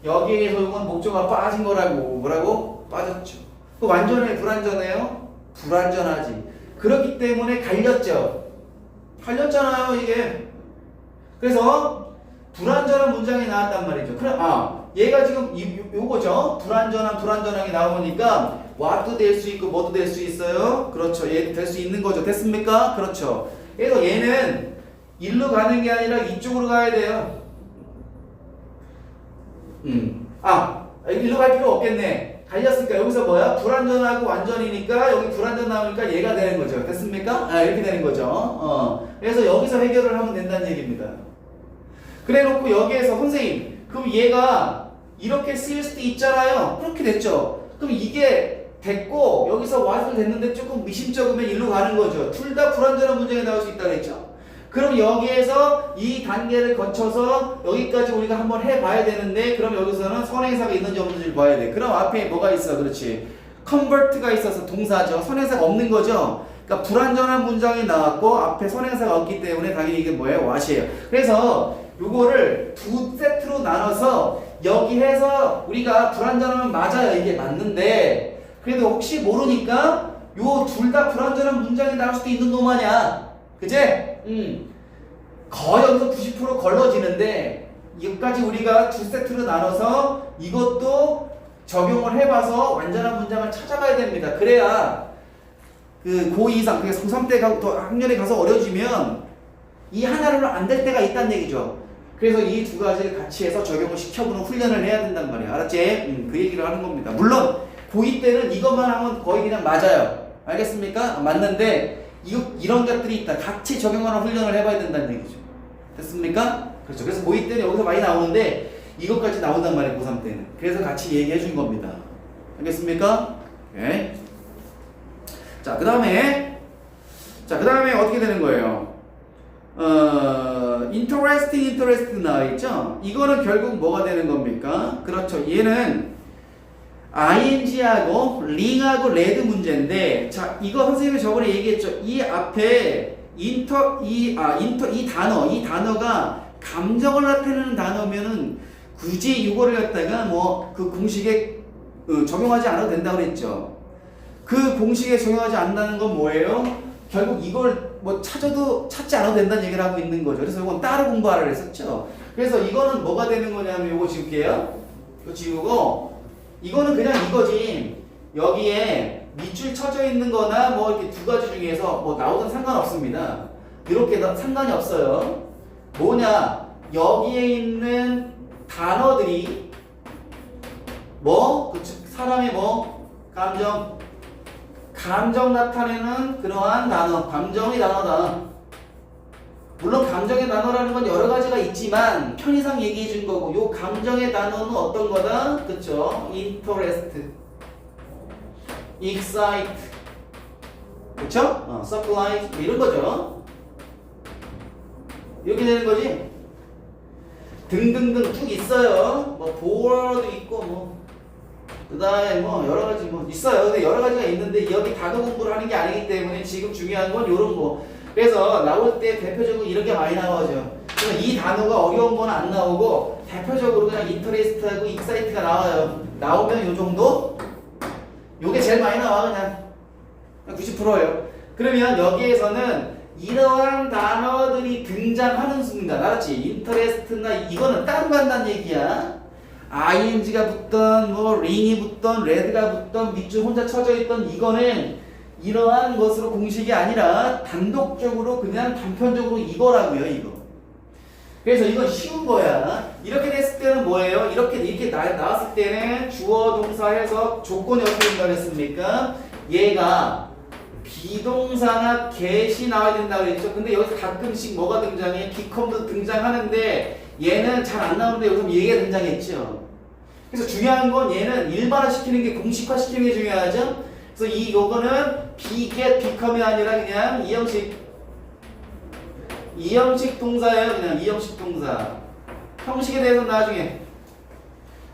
여기에서 이건 목적어가 빠진 거라고. 뭐라고? 빠졌죠. 그 완전해? 불완전해요? 불완전하지. 그렇기 때문에 갈렸죠. 갈렸잖아요 이게. 그래서 불완전한 문장이 나왔단 말이죠. 그래, 얘가 지금 요거죠. 불완전하게 나오니까 what도 될 수 있고 뭐도 될 수 있어요. 그렇죠. 얘도 될 수 있는 거죠. 됐습니까? 그렇죠. 그래서 얘는 일로 가는 게 아니라 이쪽으로 가야 돼요. 일로 갈 필요 없겠네. 갈렸으니까 여기서 뭐야? 불완전하고 완전이니까 여기 불완전 나오니까 얘가 되는 거죠. 됐습니까? 이렇게 되는 거죠. 그래서 여기서 해결을 하면 된다는 얘기입니다. 그래 놓고 여기에서 선생님 그럼 얘가 이렇게 쓰일 수도 있잖아요. 그렇게 됐죠. 그럼 이게 됐고 여기서 what을 됐는데 조금 미심쩍으면 일로 가는 거죠. 둘 다 불완전한 문장이 나올 수 있다고 했죠. 그럼 여기에서 이 단계를 거쳐서 여기까지 우리가 한번 해봐야 되는데 그럼 여기서는 선행사가 있는지 없는지를 봐야 돼. 그럼 앞에 뭐가 있어? 그렇지. convert가 있어서 동사죠. 선행사가 없는 거죠. 그러니까 불완전한 문장이 나왔고 앞에 선행사가 없기 때문에 당연히 이게 뭐예요? what이에요. 그래서 요거를 두 세트로 나눠서 여기 해서 우리가 불완전하면 맞아요. 이게 맞는데 그래도 혹시 모르니까 요 둘 다 불완전한 문장이 나올 수도 있는 놈 아니야. 그제? 거의 여기서 90% 걸러지는데 여기까지 우리가 두 세트로 나눠서 이것도 적용을 해봐서 완전한 문장을 찾아가야 됩니다. 그래야 그 고2 이상, 그게 고3 때 더 학년에 가서 어려지면 이 하나로 안 될 때가 있다는 얘기죠. 그래서 이 두 가지를 같이 해서 적용을 시켜보는 훈련을 해야 된단 말이야. 알았지? 그 얘기를 하는 겁니다. 물론 고2 때는 이것만 하면 거의 그냥 맞아요. 알겠습니까? 맞는데 이런 것들이 있다. 같이 적용하는 훈련을 해봐야 된다는 얘기죠. 됐습니까? 그렇죠. 그래서 고2 때는 여기서 많이 나오는데 이것까지 나온단 말이에요, 고3 때는. 그래서 같이 얘기해 준 겁니다. 알겠습니까? 네. 자, 그 다음에 어떻게 되는 거예요? interesting 나와있죠? 이거는 결국 뭐가 되는 겁니까? 그렇죠. 얘는 ing하고 링하고 레드 문제인데, 자, 이거 선생님이 저번에 얘기했죠. 이 앞에 이 단어가 감정을 나타내는 단어면은 굳이 이거를 갖다가 뭐 그 공식에 적용하지 않아도 된다고 그랬죠. 그 공식에 적용하지 않는다는 건 뭐예요? 결국 이걸 뭐 찾지 않아도 된다는 얘기를 하고 있는 거죠. 그래서 이건 따로 공부하라 그랬었죠. 그래서 이거는 뭐가 되는 거냐면 이거 지울게요. 이거 지우고 이거는 그냥 이거지. 여기에 밑줄 쳐져 있는 거나 뭐 이렇게 두 가지 중에서 뭐 나오든 상관없습니다. 이렇게 상관이 없어요. 뭐냐? 여기에 있는 단어들이 뭐? 사람의 뭐? 감정 나타내는 그러한 단어, 감정의 단어다. 물론 감정의 단어라는 건 여러 가지가 있지만 편의상 얘기해 준 거고, 요 감정의 단어는 어떤 거다? 그쵸? interest, excite, 그쵸? supply, 이런 거죠. 이렇게 되는 거지. 등등등 쭉 있어요. 뭐 bore도 있고 뭐 그 다음에 뭐 여러 가지 뭐 있어요. 근데 여러 가지가 있는데 여기 단어 공부를 하는 게 아니기 때문에 지금 중요한 건 요런 거. 그래서 나올 때 대표적으로 이렇게 많이 나오죠. 그래서 이 단어가 어려운 건 안 나오고 대표적으로 그냥 interest하고 excite가 나와요. 나오면 요 정도? 요게 제일 많이 나와 그냥 90%예요. 그러면 여기에서는 이러한 단어들이 등장하는 순간, 알았지? 인터레스트나 이거는 따로 간다는 얘기야. ing가 붙던 뭐 ring이 붙던 레드가 붙던 밑줄 혼자 쳐져 있던 이거는 이러한 것으로 공식이 아니라 단독적으로 그냥 단편적으로 이거라고요, 이거. 그래서 이건 쉬운 거야. 이렇게 됐을 때는 뭐예요? 이렇게 나왔을 때는 주어 동사 해서 조건이 어떻게 된다고 했습니까? 얘가 비동사나 get이 나와야 된다고 했죠. 근데 여기서 가끔씩 뭐가 등장해? become도 등장하는데 얘는 잘 안 나오는데 여기서 얘가 등장했죠. 그래서 중요한 건 얘는 일반화 시키는 게, 공식화 시키는 게 중요하죠. 그래서 요거는 be, get, become이 아니라 그냥 이형식 동사예요. 그냥 이형식 동사. 형식에 대해서 나중에.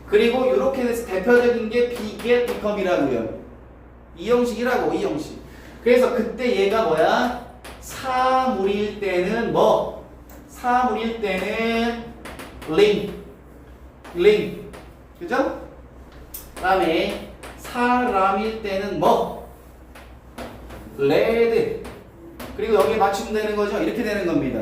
그리고 이렇게 돼서 대표적인 게 be, get, become이라고요. 이형식이라고, 이형식. 그래서 그때 얘가 뭐야? 사물일 때는 뭐? 사물일 때는 ling. 그죠? 그 다음에 사람일 때는 뭐? red. 그리고 여기에 맞추면 되는 거죠? 이렇게 되는 겁니다.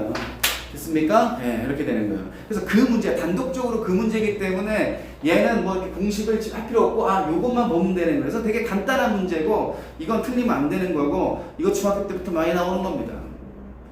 됐습니까? 네, 이렇게 되는 거예요. 그래서 그 문제, 단독적으로 그 문제이기 때문에 얘는 뭐 이렇게 공식을 할 필요 없고, 요것만 보면 되는 거예요. 그래서 되게 간단한 문제고, 이건 틀리면 안 되는 거고, 이거 중학교 때부터 많이 나오는 겁니다.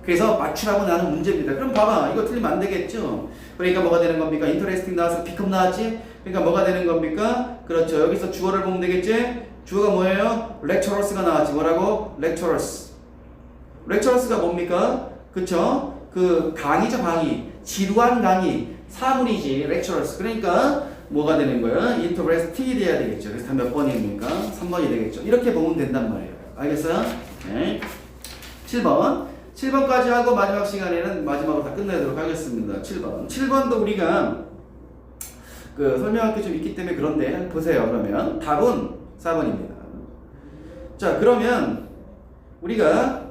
그래서 맞추라고 나는 문제입니다. 그럼 봐봐, 이거 틀리면 안 되겠죠? 그러니까 뭐가 되는 겁니까? interesting 나와서 become 나왔지? 그러니까 뭐가 되는 겁니까? 그렇죠. 여기서 주어를 보면 되겠지? 주어가 뭐예요? lecturers가 나왔지. 뭐라고? lecturers가 뭡니까? 그쵸? 그 강의죠, 강의. 지루한 강의. 사물이지, lecturers. 그러니까 뭐가 되는 거예요? interested 해야 되겠죠. 그래서 몇 번입니까? 3번이 되겠죠. 이렇게 보면 된단 말이에요. 알겠어요? 네. 7번까지 하고 마지막 시간에는 마지막으로 다 끝내도록 하겠습니다. 7번도 우리가 그 설명할 게 좀 있기 때문에 그런데 보세요. 그러면 답은 4번입니다. 자, 그러면 우리가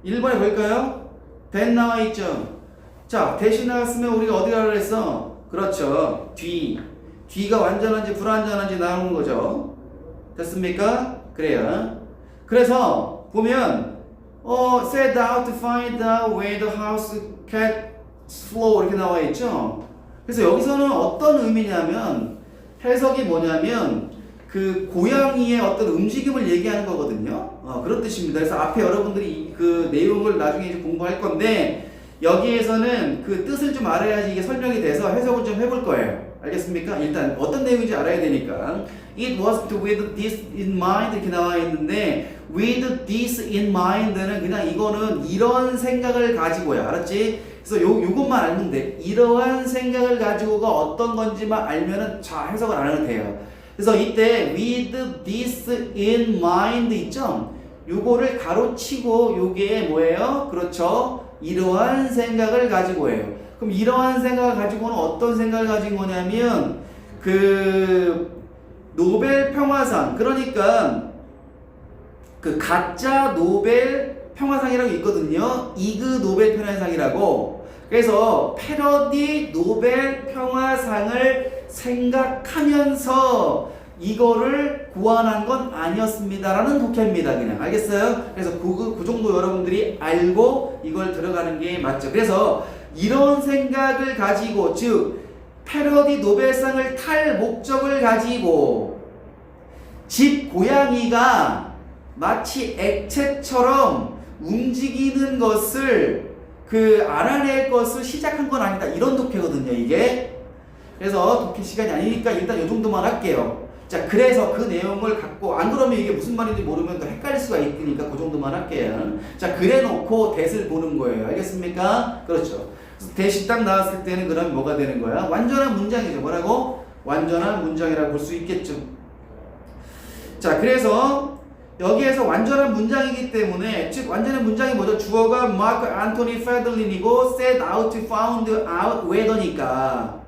1번에 볼까요? that 나와 있죠. 자, 대신 나왔으면 우리가 어디 가라 그랬어? 그렇죠. 뒤가 완전한지 불완전한지 나오는 거죠. 됐습니까? 그래요. 그래서 보면 set out to find out where the house cat's flow 이렇게 나와 있죠. 그래서 여기서는 어떤 의미냐면, 해석이 뭐냐면 그 고양이의 어떤 움직임을 얘기하는 거거든요. 그런 뜻입니다. 그래서 앞에 여러분들이 그 내용을 나중에 이제 공부할 건데, 여기에서는 그 뜻을 좀 알아야지 이게 설명이 돼서 해석을 좀 해볼 거예요. 알겠습니까? 일단 어떤 내용인지 알아야 되니까. It was with this in mind 이렇게 나와 있는데 with this in mind는 그냥 이거는 이런 생각을 가지고야. 알았지? 그래서 요것만 알면 돼. 이러한 생각을 가지고가 어떤 건지만 알면은 자 해석을 안 해도 돼요. 그래서 이때 with this in mind 있죠? 요거를 가로치고 요게 뭐예요? 그렇죠? 이러한 생각을 가지고예요. 그럼 이러한 생각을 가지고는 어떤 생각을 가진 거냐면 그 노벨 평화상 그러니까 그 가짜 노벨 평화상이라고 있거든요. 이그 노벨 평화상이라고. 그래서 패러디 노벨 평화상을 생각하면서 이거를 고안한 건 아니었습니다라는 독해입니다. 그냥 알겠어요? 그래서 그 정도 여러분들이 알고 이걸 들어가는 게 맞죠. 그래서 이런 생각을 가지고 즉 패러디 노벨상을 탈 목적을 가지고 집 고양이가 마치 액체처럼 움직이는 것을 알아낼 것을 시작한 건 아니다. 이런 독해거든요, 이게. 그래서 독해 시간이 아니니까 일단 이 정도만 할게요. 자, 그래서 그 내용을 갖고 안 그러면 이게 무슨 말인지 모르면 또 헷갈릴 수가 있으니까 그 정도만 할게요. 자, 그래 놓고 대을 보는 거예요. 알겠습니까? 그렇죠. 대시 딱 나왔을 때는 그럼 뭐가 되는 거야? 완전한 문장이죠. 뭐라고? 완전한 문장이라고 볼 수 있겠죠. 자, 그래서 여기에서 완전한 문장이기 때문에 즉 완전한 문장이 뭐죠? 주어가 마크 안토니 페들린이고 set out, found out whether니까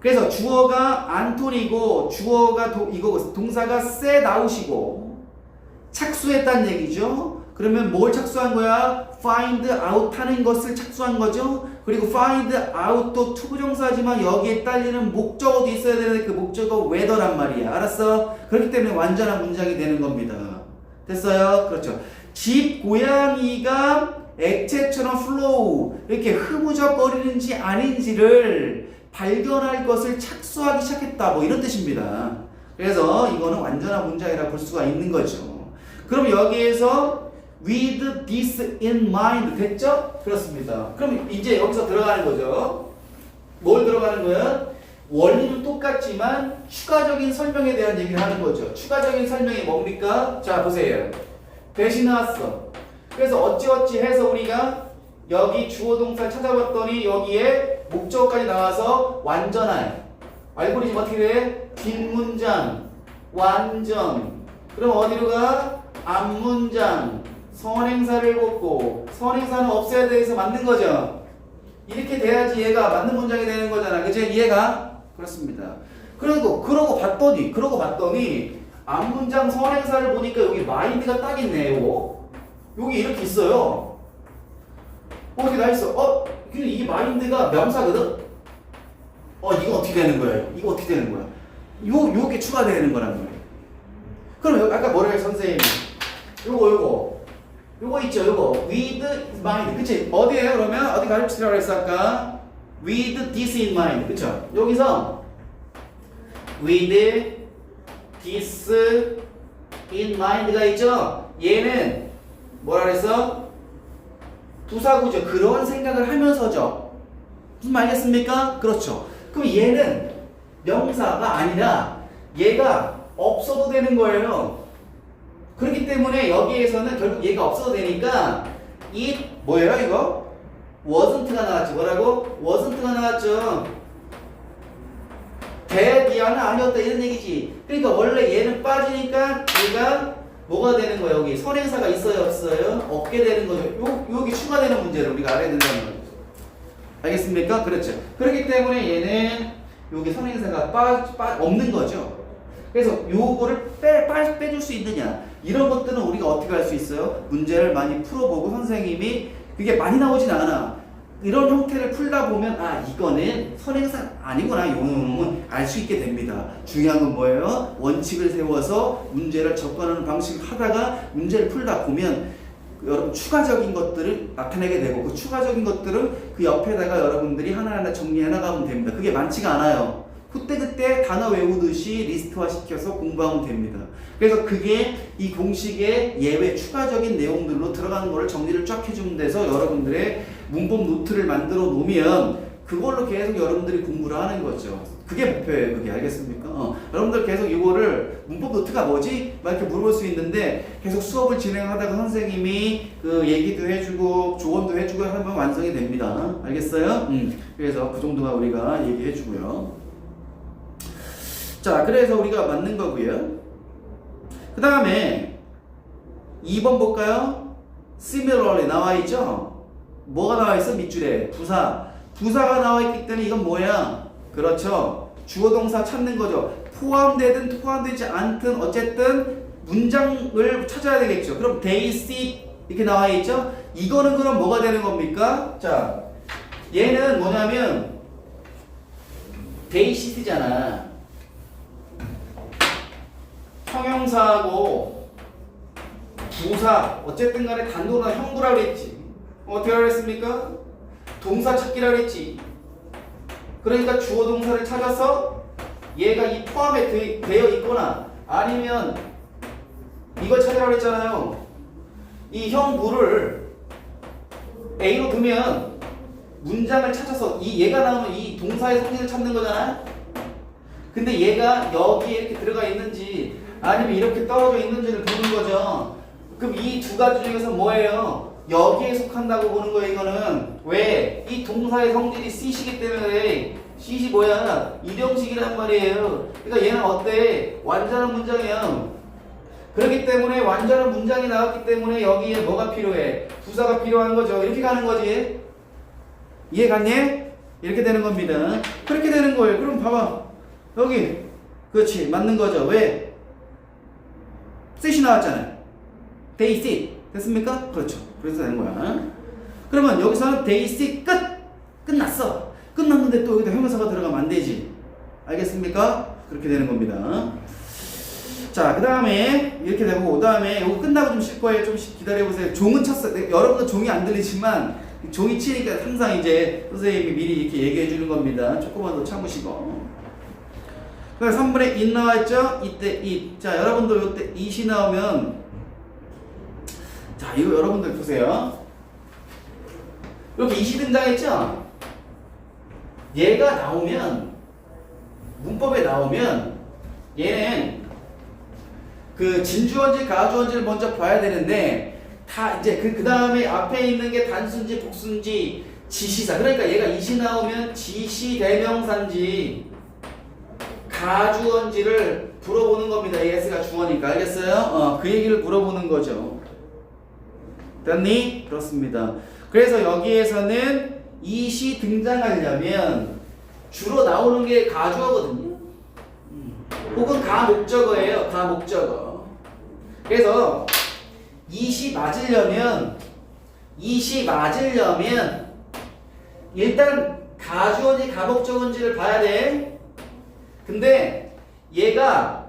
그래서 주어가 안토니고 주어가 이거 동사가 set out이고 착수했다는 얘기죠. 그러면 뭘 착수한 거야? find out 하는 것을 착수한 거죠. 그리고 find out도 투부정사지만 여기에 딸리는 목적어도 있어야 되는데 그 목적어 whether란 말이야. 알았어? 그렇기 때문에 완전한 문장이 되는 겁니다. 됐어요? 그렇죠. 집 고양이가 액체처럼 flow 이렇게 흐무적거리는지 아닌지를 발견할 것을 착수하기 시작했다. 뭐 이런 뜻입니다. 그래서 이거는 완전한 문장이라 볼 수가 있는 거죠. 그럼 여기에서 with this in mind 됐죠? 그렇습니다. 그럼 이제 여기서 들어가는 거죠. 뭘 들어가는 거야? 원리는 똑같지만 추가적인 설명에 대한 얘기를 하는 거죠. 추가적인 설명이 뭡니까? 자, 보세요. 대신 나왔어. 그래서 어찌어찌 해서 우리가 여기 주어 동사 찾아봤더니 여기에 목적어까지 나와서 완전한 알고리즘 어떻게 돼? 뒷문장 완전 그럼 어디로 가? 앞문장 선행사를 걷고 선행사는 없애야 돼서 만든 거죠. 이렇게 돼야지 얘가 맞는 문장이 되는 거잖아. 그치? 이해가? 그렇습니다. 그러고 봤더니 앞문장 선행사를 보니까 여기 마인드가 딱 있네. 여기 이렇게 있어요. 이렇게 나 있어. 근데 이게 마인드가 명사거든? 이거 어떻게 되는 거야? 이거 어떻게 되는 거야? 요게 추가되는 거란 말이야. 그럼 아까 뭐라 해 선생님이? 요거 있죠, 요거. with mind. 그치? 어디에요, 그러면? 어디 가르치라고 했어, 아까? with this in mind. 그쵸? 여기서 with this in mind가 있죠? 얘는 뭐라 그랬어? 부사구죠. 그런 생각을 하면서죠. 무슨 말 알겠습니까? 그렇죠. 그럼 얘는 명사가 아니라 얘가 없어도 되는 거예요. 그렇기 때문에 여기에서는 결국 얘가 없어도 되니까 이 뭐예요 이거? wasn't가 나왔죠. 뭐라고? wasn't가 나왔죠. 대비하는 아니었다 이런 얘기지. 그러니까 원래 얘는 빠지니까 얘가 뭐가 되는 거예요? 여기 선행사가 있어요 없어요? 없게 되는 거죠. 여기 추가되는 문제를 우리가 알아야 된다는 거죠. 알겠습니까? 그렇죠. 그렇기 때문에 얘는 여기 선행사가 없는 거죠. 그래서 요거를 빼줄 수 있느냐 이런 것들은 우리가 어떻게 할 수 있어요? 문제를 많이 풀어보고 선생님이 그게 많이 나오진 않아. 이런 형태를 풀다 보면 이거는 선행사 아니구나 요놈은 알 수 있게 됩니다. 중요한 건 뭐예요? 원칙을 세워서 문제를 접근하는 방식을 하다가 문제를 풀다 보면 여러분 추가적인 것들을 나타내게 되고 그 추가적인 것들은 그 옆에다가 여러분들이 하나하나 정리해 나가면 됩니다. 그게 많지가 않아요. 그때 단어 외우듯이 리스트화 시켜서 공부하면 됩니다. 그래서 그게 이 공식의 예외 추가적인 내용들로 들어가는 거를 정리를 쫙 해주면 돼서 여러분들의 문법 노트를 만들어 놓으면 그걸로 계속 여러분들이 공부를 하는 거죠. 그게 목표예요. 그게 알겠습니까? 여러분들 계속 이거를 문법 노트가 뭐지? 막 이렇게 물어볼 수 있는데 계속 수업을 진행하다가 선생님이 그 얘기도 해주고 조언도 해주고 하면 완성이 됩니다. 알겠어요? 그래서 그 정도가 우리가 얘기해주고요. 자, 그래서 우리가 맞는 거고요. 그 다음에 2번 볼까요? similarly 나와 있죠? 뭐가 나와 있어? 밑줄에 부사가 나와 있기 때문에 이건 뭐야? 그렇죠. 주어 동사 찾는 거죠. 포함되든 포함되지 않든 어쨌든 문장을 찾아야 되겠죠. 그럼 they sit 이렇게 나와 있죠? 이거는 그럼 뭐가 되는 겁니까? 자, 얘는 뭐냐면 they sit잖아. 형용사하고 부사 어쨌든 간에 단도나 형부라고 했지. 어떻게 하랬습니까? 동사 찾기라고 했지. 그러니까 주어 동사를 찾아서 얘가 이 포함에 되어 있거나 아니면 이걸 찾으라고 했잖아요. 이 형부를 A로 두면 문장을 찾아서 얘가 나오면 이 동사의 성질을 찾는 거잖아요. 근데 얘가 여기에 이렇게 들어가 있는지 아니면 이렇게 떨어져 있는지를 보는 거죠. 그럼 이 두 가지 중에서 뭐예요? 여기에 속한다고 보는 거예요. 이거는 왜? 이 동사의 성질이 C이기 때문에 C이 뭐야? 일형식이란 말이에요. 그러니까 얘는 어때? 완전한 문장이야. 그렇기 때문에 완전한 문장이 나왔기 때문에 여기에 뭐가 필요해? 부사가 필요한 거죠. 이렇게 가는 거지. 이해 갔니? 이렇게 되는 겁니다. 그렇게 되는 거예요. 그럼 봐봐. 여기 그렇지 맞는 거죠. 왜? sit이 나왔잖아요. they sit 됐습니까? 그렇죠. 그래서 되는 거야. 그러면 여기서는 they sit 끝났어. 끝났는데 또 여기다 형용사가 들어가면 안 되지. 알겠습니까? 그렇게 되는 겁니다. 자, 그 다음에 이렇게 되고 그 다음에 이거 끝나고 좀 쉴 거예요. 좀 기다려보세요. 종은 쳤어요. 여러분들 종이 안 들리지만 종이 치니까 항상 이제 선생님이 미리 이렇게 얘기해 주는 겁니다. 조금만 더 참으시고. 그래서 3분의 1 나와있죠? 이때 2. 자, 여러분들 이때 2이 나오면 자, 이거 여러분들 보세요. 이렇게 2이 등장했죠? 얘가 나오면 문법에 나오면 얘는 그 진주어인지 가주어인지를 먼저 봐야 되는데 다 이제 그 다음에 앞에 있는 게 단수인지 복수인지 지시사. 그러니까 얘가 2이 나오면 지시 대명사인지 가주어인지를 물어보는 겁니다. 예스가 주어니까. 알겠어요? 그 얘기를 물어보는 거죠. 됐니? 그렇습니다. 그래서 여기에서는 이시 등장하려면 주로 나오는 게 가주어거든요. 혹은 가목적어예요. 가목적어. 그래서 이시 맞으려면 일단 가주어인지 가목적어인지를 봐야 돼. 근데 얘가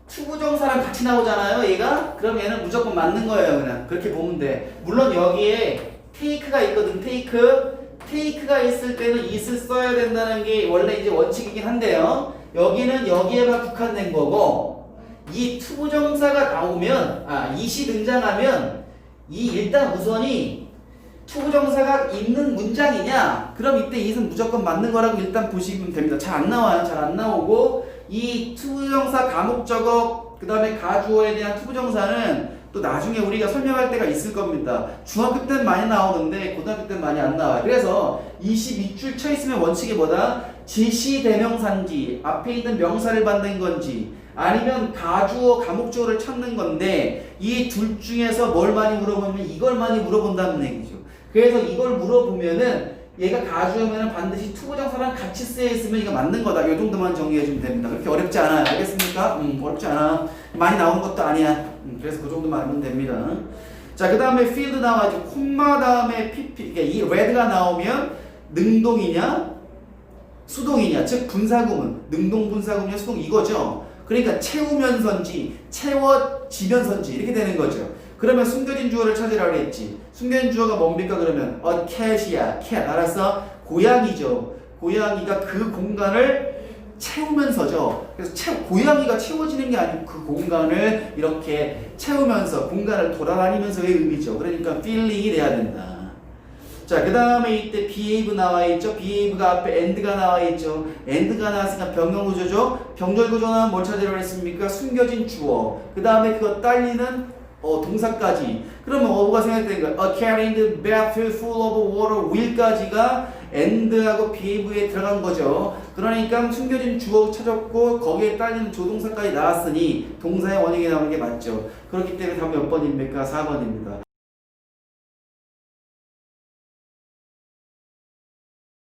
투부정사랑 같이 나오잖아요. 얘가 그럼 얘는 무조건 맞는 거예요. 그냥 그렇게 보면 돼. 물론 여기에 take가 있거든. take가 있을 때는 it을 써야 된다는 게 원래 이제 원칙이긴 한데요. 여기는 여기에만 국한된 거고 이 투부정사가 나오면 it이 등장하면 이 일단 우선이 투부정사가 있는 문장이냐? 그럼 이때 it은 무조건 맞는 거라고 일단 보시면 됩니다. 잘 안 나와요. 잘 안 나오고 이 투부정사 가목적어 그 다음에 가주어에 대한 투부정사는 또 나중에 우리가 설명할 때가 있을 겁니다. 중학교 때는 많이 나오는데 고등학교 때는 많이 안 나와요. 그래서 22줄 쳐 있으면 원칙이 뭐다? 지시 대명사인지 앞에 있는 명사를 받는 건지 아니면 가주어 가목적어를 찾는 건데 이 둘 중에서 뭘 많이 물어보면 이걸 많이 물어본다는 얘기죠. 그래서 이걸 물어보면은 얘가 가주어면 반드시 투부정사랑 같이 쓰여 있으면 이거 맞는 거다. 이 정도만 정리해 주면 됩니다. 그렇게 어렵지 않아요. 알겠습니까? 어렵지 않아. 많이 나오는 것도 아니야. 그래서 그 정도만 알면 됩니다. 자, 그 다음에 field 나와가지고 콤마 다음에 pp. 그러니까 이 red가 나오면 능동이냐 수동이냐. 즉 분사구문. 능동 분사구문이냐 수동 이거죠. 그러니까 채우면서인지 채워지면서인지 이렇게 되는 거죠. 그러면 숨겨진 주어를 찾으라고 했지. 숨겨진 주어가 뭡니까 그러면? A cat이야. cat. 알았어? 고양이죠. 고양이가 그 공간을 채우면서죠. 그래서 고양이가 채워지는 게 아니고 그 공간을 이렇게 채우면서 공간을 돌아다니면서의 의미죠. 그러니까 feeling이 돼야 된다. 자, 그 다음에 이때 behave 나와 있죠. behave가 앞에 and가 나와 있죠. and가 나왔으니까 병렬구조죠. 병렬구조는 뭘 찾으라고 했습니까? 숨겨진 주어. 그 다음에 그거 딸리는 동사까지. 그러면 뭐가 생각되는 거야? A cat in the bathroom full of water will까지가 and하고 behave에 들어간 거죠. 그러니까 숨겨진 주어 찾았고 거기에 딸리는 조동사까지 나왔으니 동사의 원형이 나오는 게 맞죠. 그렇기 때문에 답이 몇 번입니까? 4번입니다.